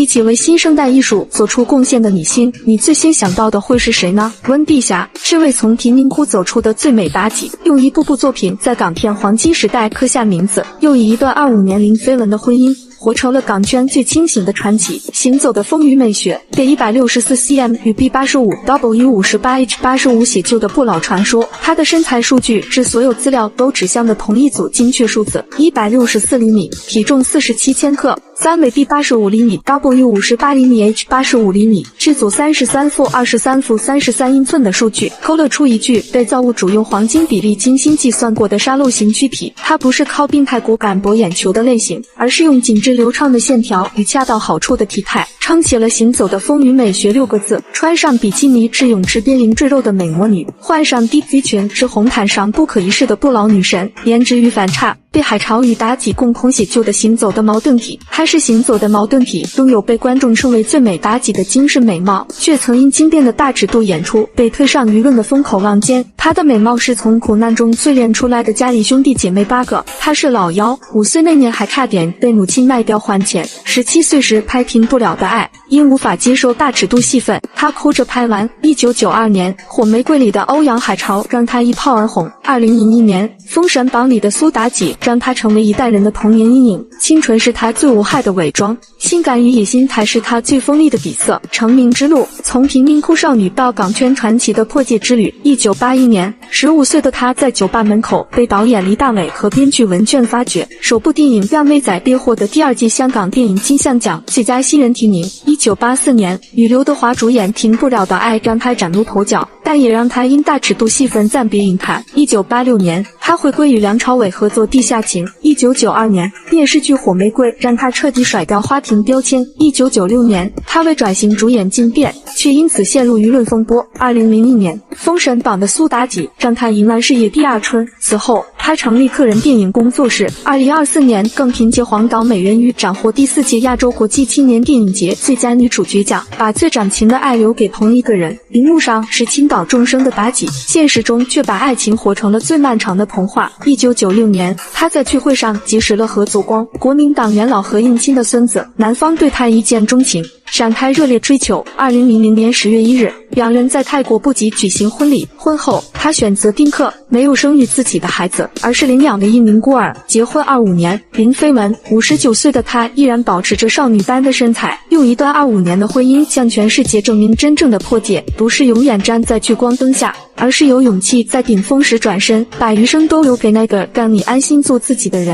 提起为新生代艺术做出贡献的女星，你最先想到的会是谁呢？温碧霞，这位从贫民窟走出的最美妲己，用一部部作品在港片黄金时代刻下名字，又以一段25年零绯闻的婚姻活成了港圈最清醒的传奇。行走的丰腴美学，被164cm与 B85W58H85写就的不老传说。她的身材数据是所有资料都指向的同一组精确数字：164厘米，体重47千克。3枚 B85厘米 W58厘米 H85厘米，制组33/23/33英寸的数据，勾勒出一具被造物主用黄金比例精心计算过的沙漏型躯体。它不是靠病态骨感博眼球的类型，而是用紧致流畅的线条与恰到好处的体态，撑起了行走的丰腴美学6个字。穿上比基尼至泳池边零赘肉的美魔女，换上低 V 裙是红毯上不可一世的不老女神，颜值与反差。被海潮与妲己共同写就的行走的矛盾体，她是行走的矛盾体，拥有被观众称为最美妲己的精致美貌，却曾因经典的大尺度演出被推上舆论的风口浪尖。她的美貌是从苦难中淬炼出来的家里兄弟姐妹8个。她是老幺，5岁那年还差点被母亲卖掉换钱，17岁时拍《停不了的爱》，因无法接受大尺度戏份，她哭着拍完。1992年，《火玫瑰》里的欧阳海潮让她一炮而红。2001年，《封神榜》里的苏妲己让她成为一代人的童年阴影。清纯是她最无害的伪装，性感与野心才是她最锋利的底色。成名之路，从贫民窟少女到港圈传奇的破界之旅。1981年，15岁的她在酒吧门口被导演黎大伟和编剧文卷发掘，首部电影《靓妹仔》便获得第2届香港电影金像奖最佳新人提名。1984年，与刘德华主演《停不了的爱》让她崭露头角，但也让她因大尺度戏份暂别影坛。1986年，她回归与梁朝伟合作《地下情》。1992年，电视剧《火玫瑰》让她彻底甩掉花瓶标签。1996年，她为转型主演《静变》，却因此陷入舆论风波。2001年，《封神榜》的苏妲己让她迎来事业第2春。此后，她成立个人电影工作室。2024年，更凭借《黄岛美人鱼》斩获第4届亚洲国际青年电影节最佳女主角奖。把最长情的爱留给同一个人，荧幕上是倾倒众生的妲己，现实中却把爱情活成了最漫长的童话。1996年，她在聚会上结识了何祖光，国民党元老何应钦的孙子，男方对她一见钟情，展开热烈追求。2000年10月1日，两人在泰国布吉举行婚礼。婚后，她选择丁克，没有生育自己的孩子，而是领养了一名孤儿。结婚25年，零绯闻，59岁的她依然保持着少女般的身材，用一段25年的婚姻向全世界证明真正的破戒，不是永远站在聚光灯下，而是有勇气在顶峰时转身，把余生都留给那个让你安心做自己的人。